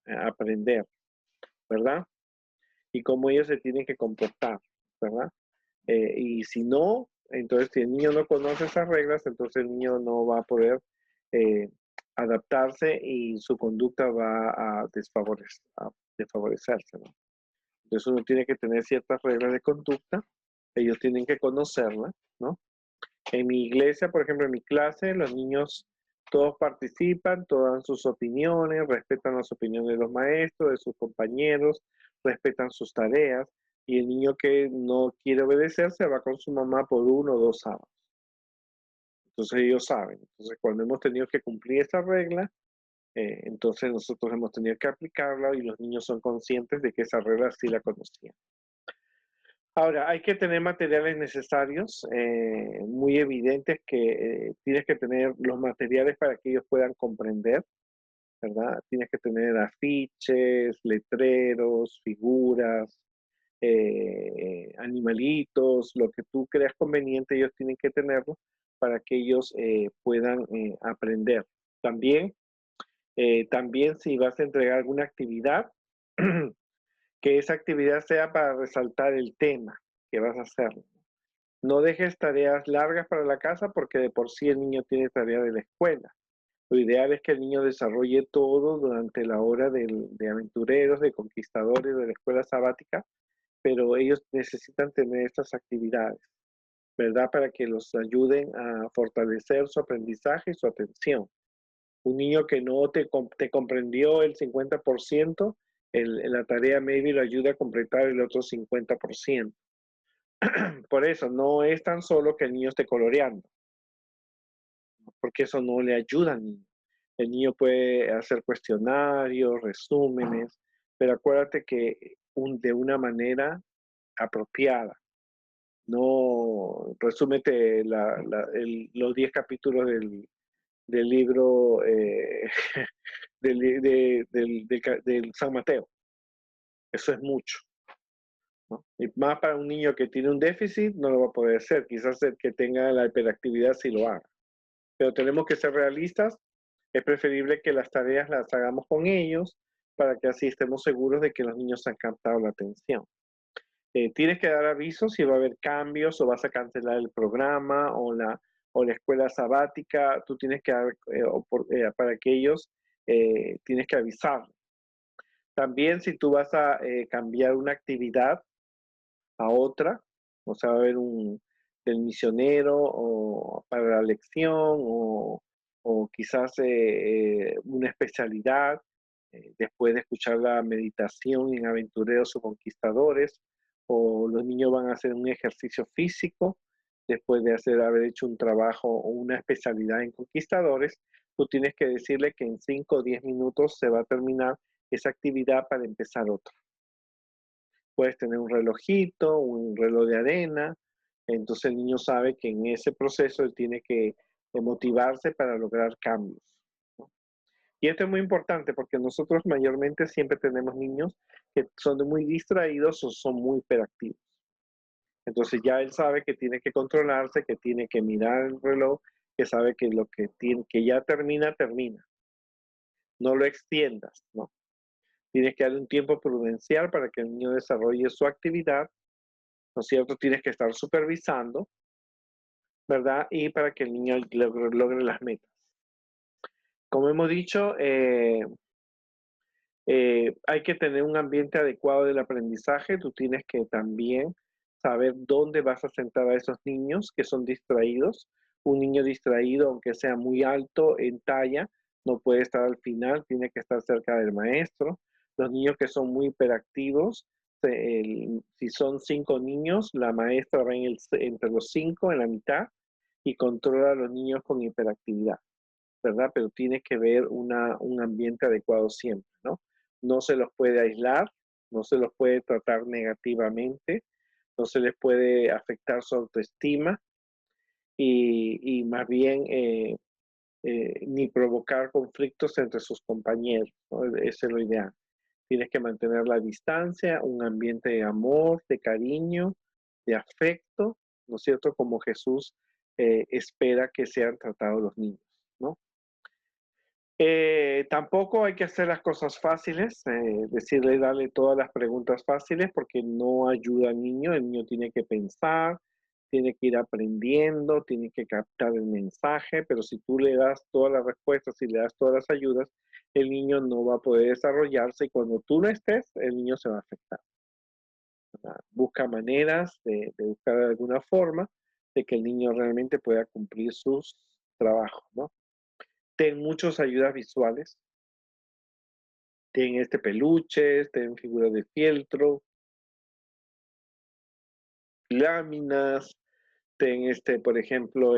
aprender, ¿verdad? Y cómo ellos se tienen que comportar, ¿verdad? Y si no, entonces si el niño no conoce esas reglas, entonces el niño no va a poder eh, adaptarse y su conducta va a desfavorecerse, ¿no? Entonces uno tiene que tener ciertas reglas de conducta, ellos tienen que conocerlas, ¿no? En mi iglesia, por ejemplo, en mi clase, los niños todos participan, todas dan sus opiniones, respetan las opiniones de los maestros, de sus compañeros, respetan sus tareas, y el niño que no quiere obedecer se va con su mamá por 1 o 2 sábados. Entonces ellos saben. Entonces cuando hemos tenido que cumplir esta regla, entonces nosotros hemos tenido que aplicarla y los niños son conscientes de que esa regla sí la conocían. Ahora, hay que tener materiales necesarios, muy evidentes que tienes que tener los materiales para que ellos puedan comprender, ¿verdad? Tienes que tener afiches, letreros, figuras, animalitos, lo que tú creas conveniente, ellos tienen que tenerlo para que ellos puedan aprender. También si vas a entregar alguna actividad, que esa actividad sea para resaltar el tema que vas a hacer. No dejes tareas largas para la casa porque de por sí el niño tiene tarea de la escuela. Lo ideal es que el niño desarrolle todo durante la hora de aventureros, de conquistadores, de la escuela sabática, pero ellos necesitan tener estas actividades, ¿verdad? Para que los ayuden a fortalecer su aprendizaje y su atención. Un niño que no te comprendió el 50%, la tarea maybe lo ayuda a completar el otro 50%. Por eso, no es tan solo que el niño esté coloreando, porque eso no le ayuda al niño. El niño puede hacer cuestionarios, resúmenes, pero acuérdate que de una manera apropiada. No resúmete los 10 capítulos del libro del San Mateo. Eso es mucho, ¿no? Y más para un niño que tiene un déficit, no lo va a poder hacer. Quizás el que tenga la hiperactividad sí lo haga. Pero tenemos que ser realistas. Es preferible que las tareas las hagamos con ellos para que así estemos seguros de que los niños han captado la atención. Tienes que dar aviso si va a haber cambios o vas a cancelar el programa o la escuela sabática. Tú tienes que dar, para que ellos, tienes que avisar. También si tú vas a cambiar una actividad a otra, o sea, va a haber del misionero o para la lección o quizás una especialidad después de escuchar la meditación en aventureros o conquistadores, o los niños van a hacer un ejercicio físico después de haber hecho un trabajo o una especialidad en conquistadores. Tú tienes que decirle que en 5 o 10 minutos se va a terminar esa actividad para empezar otra. Puedes tener un relojito, un reloj de arena, entonces el niño sabe que en ese proceso él tiene que motivarse para lograr cambios, ¿no? Y esto es muy importante porque nosotros mayormente siempre tenemos niños que son muy distraídos o son muy hiperactivos. Entonces ya él sabe que tiene que controlarse, que tiene que mirar el reloj, que sabe que lo que tiene, que ya termina, termina. No lo extiendas, ¿no? Tienes que darle un tiempo prudencial para que el niño desarrolle su actividad, ¿no es cierto? Tienes que estar supervisando, ¿verdad? Y para que el niño logre las metas. Como hemos dicho, hay que tener un ambiente adecuado del aprendizaje. Tú tienes que también saber dónde vas a sentar a esos niños que son distraídos. Un niño distraído, aunque sea muy alto en talla, no puede estar al final, tiene que estar cerca del maestro. Los niños que son muy hiperactivos, si son 5 niños, la maestra va entre los 5, en la mitad, y controla a los niños con hiperactividad, ¿verdad? Pero tiene que ver un ambiente adecuado siempre, ¿no? No se los puede aislar, no se los puede tratar negativamente, no se les puede afectar su autoestima y más bien ni provocar conflictos entre sus compañeros, ¿no? Ese es lo ideal. Tienes que mantener la distancia, un ambiente de amor, de cariño, de afecto, ¿no es cierto? Como Jesús espera que sean tratados los niños, ¿no? Tampoco hay que hacer las cosas fáciles, decirle, darle todas las preguntas fáciles porque no ayuda al niño. El niño tiene que pensar, tiene que ir aprendiendo, tiene que captar el mensaje, pero si tú le das todas las respuestas y le das todas las ayudas, el niño no va a poder desarrollarse y cuando tú no estés, el niño se va a afectar. Busca maneras de buscar alguna forma de que el niño realmente pueda cumplir sus trabajos, ¿no? Ten muchas ayudas visuales. Ten peluches, ten figuras de fieltro, láminas, ten por ejemplo,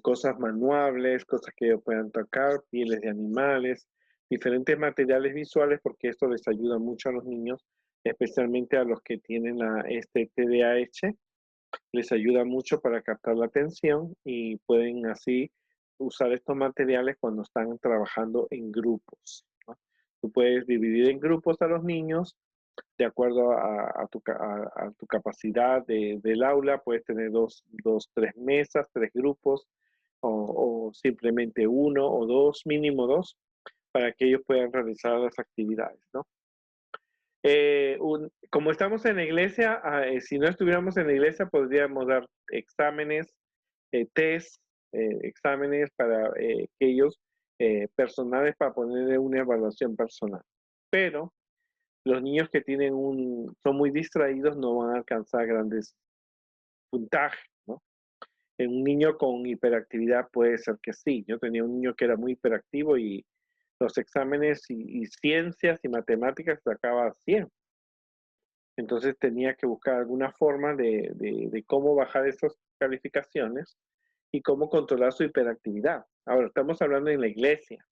cosas manuables, cosas que ellos puedan tocar, pieles de animales, diferentes materiales visuales, porque esto les ayuda mucho a los niños, especialmente a los que tienen TDAH, les ayuda mucho para captar la atención y pueden así usar estos materiales cuando están trabajando en grupos, ¿no? Tú puedes dividir en grupos a los niños de acuerdo a tu capacidad del aula. Puedes tener tres mesas, tres grupos o simplemente uno o dos, mínimo dos, para que ellos puedan realizar las actividades, ¿no? Como estamos en la iglesia, si no estuviéramos en la iglesia, podríamos dar exámenes, test, exámenes para aquellos personales para ponerle una evaluación personal. Pero los niños que son muy distraídos no van a alcanzar grandes puntajes, ¿no? En un niño con hiperactividad puede ser que sí. Yo tenía un niño que era muy hiperactivo y los exámenes y ciencias y matemáticas sacaba 100. Entonces tenía que buscar alguna forma de cómo bajar esas calificaciones y cómo controlar su hiperactividad. Ahora, estamos hablando en la iglesia.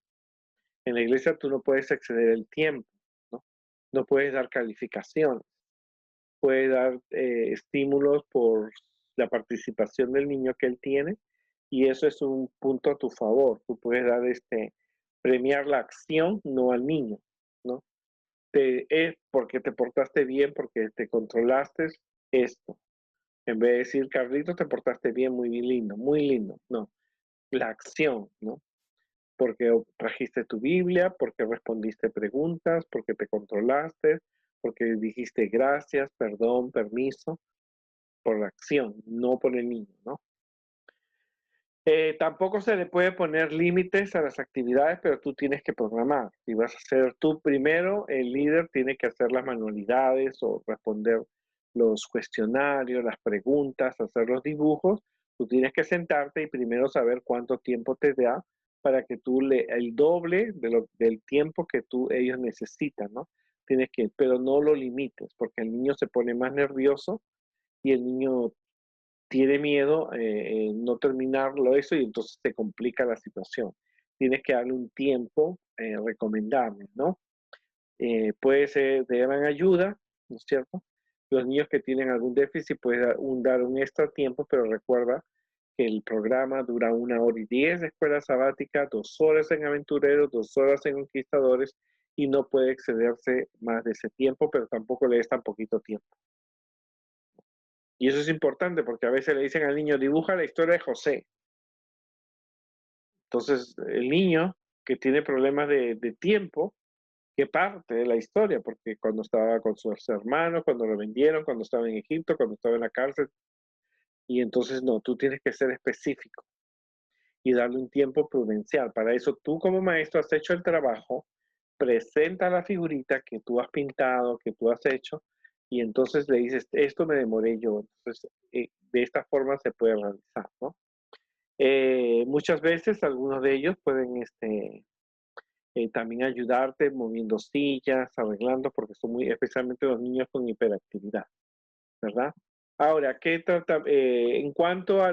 En la iglesia tú no puedes exceder el tiempo, ¿no? No puedes dar calificaciones. Puedes dar estímulos por la participación del niño que él tiene y eso es un punto a tu favor. Tú puedes dar premiar la acción, no al niño, ¿no? Es porque te portaste bien, porque te controlaste esto. En vez de decir, Carlito, te portaste bien, muy lindo, muy lindo. No, la acción, ¿no? Porque trajiste tu Biblia, porque respondiste preguntas, porque te controlaste, porque dijiste gracias, perdón, permiso, por la acción, no por el niño, ¿no? Tampoco se le puede poner límites a las actividades, pero tú tienes que programar. Si vas a ser tú primero, el líder tiene que hacer las manualidades o responder los cuestionarios, las preguntas, hacer los dibujos. Tú tienes que sentarte y primero saber cuánto tiempo te da para que el doble del tiempo que ellos necesitan, ¿no? Pero no lo limites, porque el niño se pone más nervioso y el niño tiene miedo no terminarlo eso y entonces se complica la situación. Tienes que darle un tiempo recomendable, ¿no? Puede ser de gran ayuda, ¿no es cierto? Los niños que tienen algún déficit pueden dar un extra tiempo, pero recuerda que el programa dura 1 hora y 10 de escuela sabática, 2 horas en aventureros, 2 horas en conquistadores y no puede excederse más de ese tiempo, pero tampoco le des tan poquito tiempo. Y eso es importante porque a veces le dicen al niño, dibuja la historia de José. Entonces, el niño que tiene problemas de tiempo, que parte de la historia, porque cuando estaba con sus hermanos, cuando lo vendieron, cuando estaba en Egipto, cuando estaba en la cárcel, y entonces no, tú tienes que ser específico y darle un tiempo prudencial. Para eso tú como maestro has hecho el trabajo, presenta la figurita que tú has pintado, que tú has hecho, y entonces le dices, esto me demoré yo. Entonces, de esta forma se puede realizar, ¿no? Muchas veces algunos de ellos pueden también ayudarte moviendo sillas, arreglando, porque son especialmente los niños con hiperactividad, ¿verdad? Ahora, en cuanto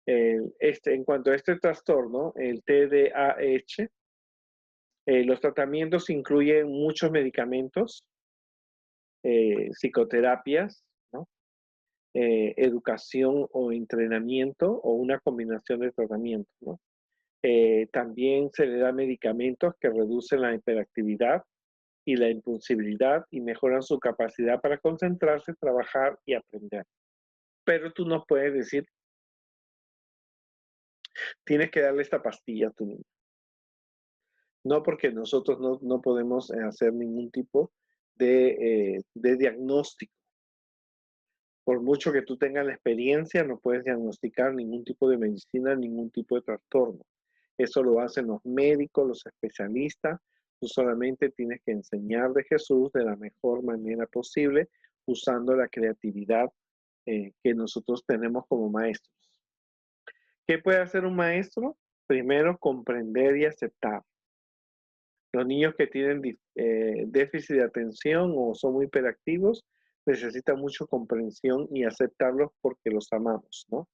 en cuanto a este trastorno, el TDAH, los tratamientos incluyen muchos medicamentos, psicoterapias, ¿no? Educación o entrenamiento o una combinación de tratamientos, ¿no? También se le da medicamentos que reducen la hiperactividad y la impulsibilidad y mejoran su capacidad para concentrarse, trabajar y aprender. Pero tú no puedes decir, tienes que darle esta pastilla a tu niño. No, porque nosotros no podemos hacer ningún tipo de diagnóstico. Por mucho que tú tengas la experiencia, no puedes diagnosticar ningún tipo de medicina, ningún tipo de trastorno. Eso lo hacen los médicos, los especialistas. Tú solamente tienes que enseñar de Jesús de la mejor manera posible, usando la creatividad que nosotros tenemos como maestros. ¿Qué puede hacer un maestro? Primero, comprender y aceptar. Los niños que tienen déficit de atención o son muy hiperactivos necesitan mucha comprensión y aceptarlos porque los amamos, ¿no?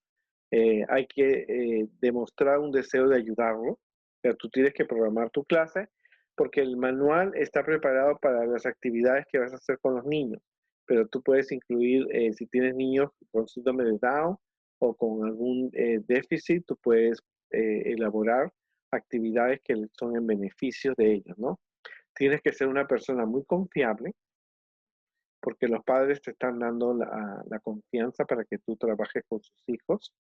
Hay que demostrar un deseo de ayudarlo, pero tú tienes que programar tu clase porque el manual está preparado para las actividades que vas a hacer con los niños, pero tú puedes incluir, si tienes niños con síndrome de Down o con algún déficit, tú puedes elaborar actividades que son en beneficio de ellos, ¿no? Tienes que ser una persona muy confiable porque los padres te están dando la confianza para que tú trabajes con sus hijos.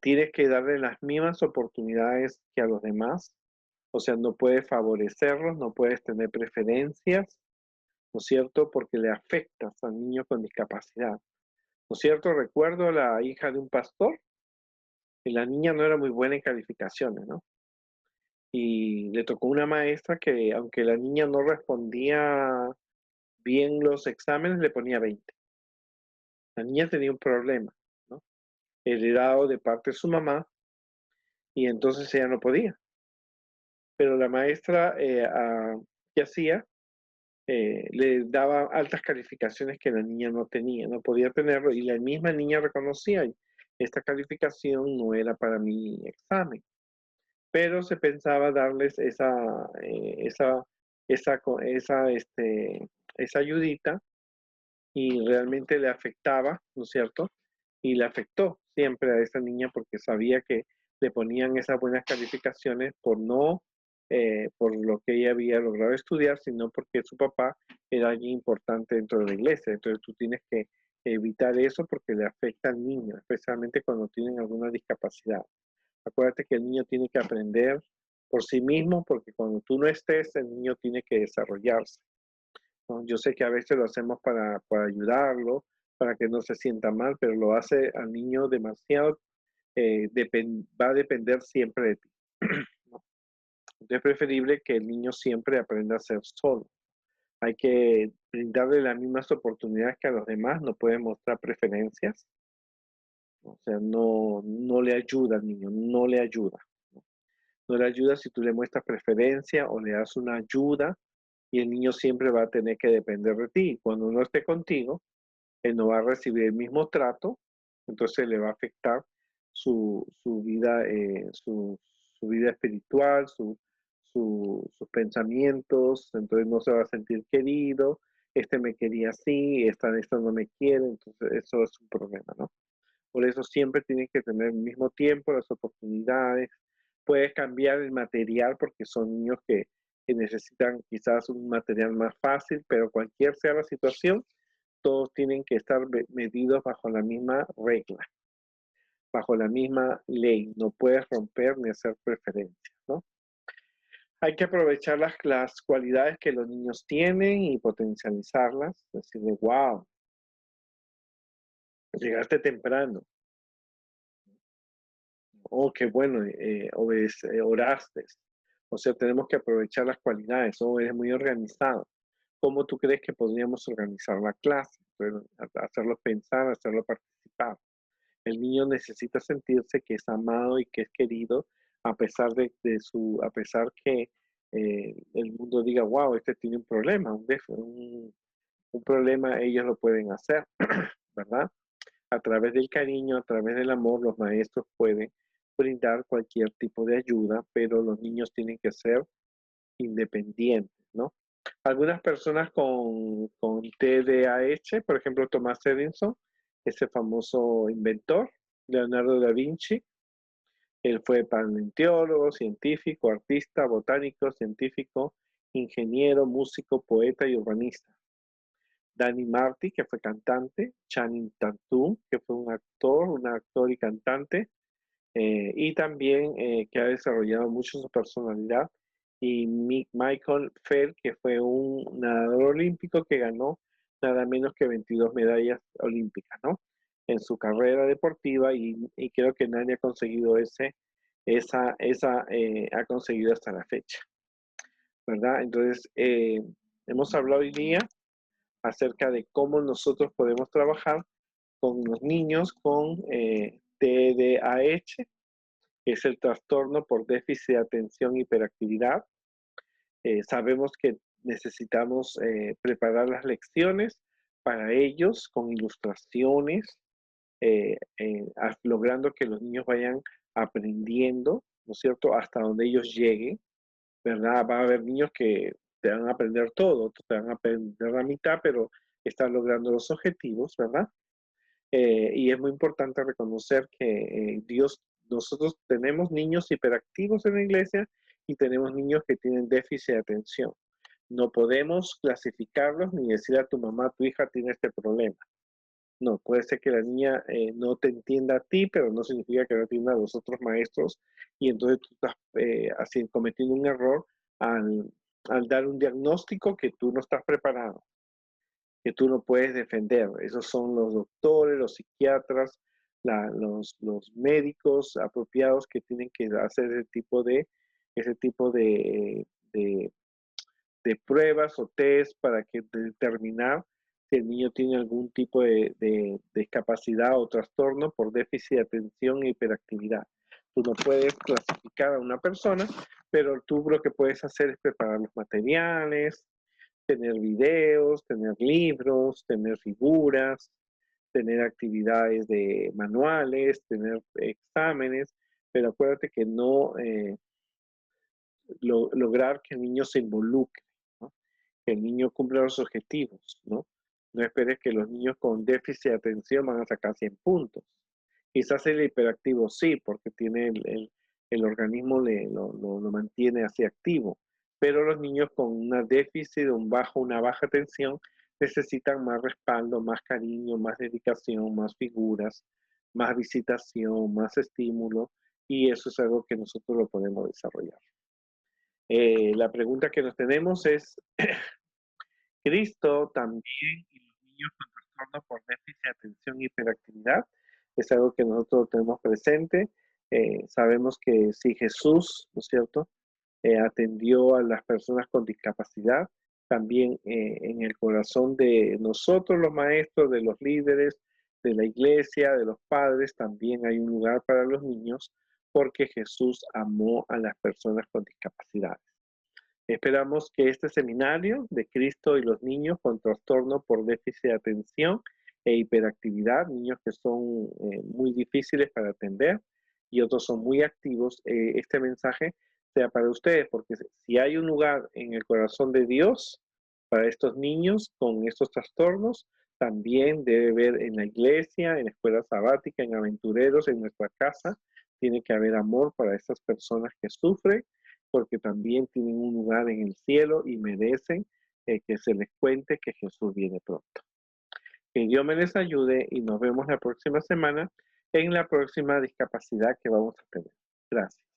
Tienes que darle las mismas oportunidades que a los demás, o sea, no puedes favorecerlos, no puedes tener preferencias, ¿no es cierto? Porque le afectas al niño con discapacidad, ¿no es cierto? Recuerdo a la hija de un pastor, y la niña no era muy buena en calificaciones, ¿no? Y le tocó una maestra que, aunque la niña no respondía bien los exámenes, le ponía 20. La niña tenía un problema, ¿no? Heredado de parte de su mamá, y entonces ella no podía. Pero la maestra, ¿qué hacía? Le daba altas calificaciones que la niña no tenía, no podía tenerlo, y la misma niña reconocía, esta calificación no era para mi examen, pero se pensaba darles esa ayudita, y realmente le afectaba, ¿no es cierto? Y le afectó siempre a esa niña porque sabía que le ponían esas buenas calificaciones por lo que ella había logrado estudiar, sino porque su papá era alguien importante dentro de la iglesia. Entonces tú tienes que evitar eso porque le afecta al niño, especialmente cuando tienen alguna discapacidad. Acuérdate que el niño tiene que aprender por sí mismo porque cuando tú no estés, el niño tiene que desarrollarse, ¿no? Yo sé que a veces lo hacemos para ayudarlo, para que no se sienta mal, pero lo hace al niño demasiado, va a depender siempre de ti, ¿no? Es preferible que el niño siempre aprenda a ser solo. Hay que brindarle las mismas oportunidades que a los demás, no puede mostrar preferencias, ¿no? O sea, no le ayuda al niño, no le ayuda, ¿no? No le ayuda si tú le muestras preferencia o le das una ayuda, y el niño siempre va a tener que depender de ti. Cuando no esté contigo, él no va a recibir el mismo trato, entonces le va a afectar su vida, su vida espiritual, sus pensamientos, entonces no se va a sentir querido, este me quería así, esta no me quiere, entonces eso es un problema, ¿no? Por eso siempre tienes que tener el mismo tiempo, las oportunidades. Puedes cambiar el material porque son niños que necesitan quizás un material más fácil, pero cualquier sea la situación, todos tienen que estar medidos bajo la misma regla, bajo la misma ley. No puedes romper ni hacer preferencias, ¿no? Hay que aprovechar las cualidades que los niños tienen y potencializarlas. Decirle, wow, llegaste temprano. Oh, qué bueno, oraste. O sea, tenemos que aprovechar las cualidades. Oh, eres muy organizado. ¿Cómo tú crees que podríamos organizar la clase? Entonces, hacerlo pensar, hacerlo participar. El niño necesita sentirse que es amado y que es querido a pesar que el mundo diga, wow, este tiene un problema, un problema, ellos lo pueden hacer, ¿verdad? A través del cariño, a través del amor, los maestros pueden brindar cualquier tipo de ayuda, pero los niños tienen que ser independientes, ¿no? Algunas personas con TDAH, por ejemplo, Thomas Edison, ese famoso inventor, Leonardo da Vinci, él fue paleontólogo, científico, artista, botánico, científico, ingeniero, músico, poeta y urbanista. Danny Marty, que fue cantante, Channing Tatum, que fue un actor y cantante, y también que ha desarrollado mucho su personalidad, y Michael Phelps, que fue un nadador olímpico que ganó nada menos que 22 medallas olímpicas, ¿no? En su carrera deportiva, y creo que nadie ha conseguido ha conseguido hasta la fecha, ¿verdad? Entonces, hemos hablado hoy día acerca de cómo nosotros podemos trabajar con los niños con TDAH, que es el trastorno por déficit de atención e hiperactividad. Sabemos que necesitamos preparar las lecciones para ellos con ilustraciones, logrando que los niños vayan aprendiendo, ¿no es cierto?, hasta donde ellos lleguen, ¿verdad? Va a haber niños que te van a aprender todo, otros te van a aprender la mitad, pero están logrando los objetivos, ¿verdad? Y es muy importante reconocer que nosotros tenemos niños hiperactivos en la iglesia y tenemos niños que tienen déficit de atención. No podemos clasificarlos ni decir a tu mamá, tu hija tiene este problema. No, puede ser que la niña no te entienda a ti, pero no significa que no entienda a los otros maestros, y entonces tú estás así cometiendo un error al, al dar un diagnóstico que tú no estás preparado, que tú no puedes defender. Esos son los doctores, los psiquiatras, los médicos apropiados que tienen que hacer ese tipo de, de pruebas o test para que determinar si el niño tiene algún tipo de discapacidad o trastorno por déficit de atención e hiperactividad. Tú no puedes clasificar a una persona, pero tú lo que puedes hacer es preparar los materiales, tener videos, tener libros, tener figuras, tener actividades de manuales, tener exámenes, pero acuérdate que no lograr que el niño se involucre, ¿no? Que el niño cumpla los objetivos, ¿no? No esperes que los niños con déficit de atención van a sacar 100 puntos. Quizás el hiperactivo sí, porque tiene el organismo lo mantiene así activo, pero los niños con una déficit, una baja atención, necesitan más respaldo, más cariño, más dedicación, más figuras, más visitación, más estímulo, y eso es algo que nosotros lo podemos desarrollar. La pregunta que nos tenemos es, ¿Cristo también y los niños con trastorno por déficit de atención y hiperactividad? Es algo que nosotros tenemos presente. Sabemos que si Jesús, ¿no es cierto?, atendió a las personas con discapacidad, también en el corazón de nosotros los maestros, de los líderes, de la iglesia, de los padres, también hay un lugar para los niños, porque Jesús amó a las personas con discapacidad. Esperamos que este seminario de Cristo y los niños con trastorno por déficit de atención e hiperactividad, niños que son muy difíciles para atender y otros son muy activos, este mensaje sea para ustedes, porque si hay un lugar en el corazón de Dios para estos niños con estos trastornos, también debe haber en la iglesia, en la escuela sabática, en aventureros, en nuestra casa, tiene que haber amor para estas personas que sufren, porque también tienen un lugar en el cielo y merecen que se les cuente que Jesús viene pronto. Que Dios me les ayude y nos vemos la próxima semana en la próxima discapacidad que vamos a tener. Gracias.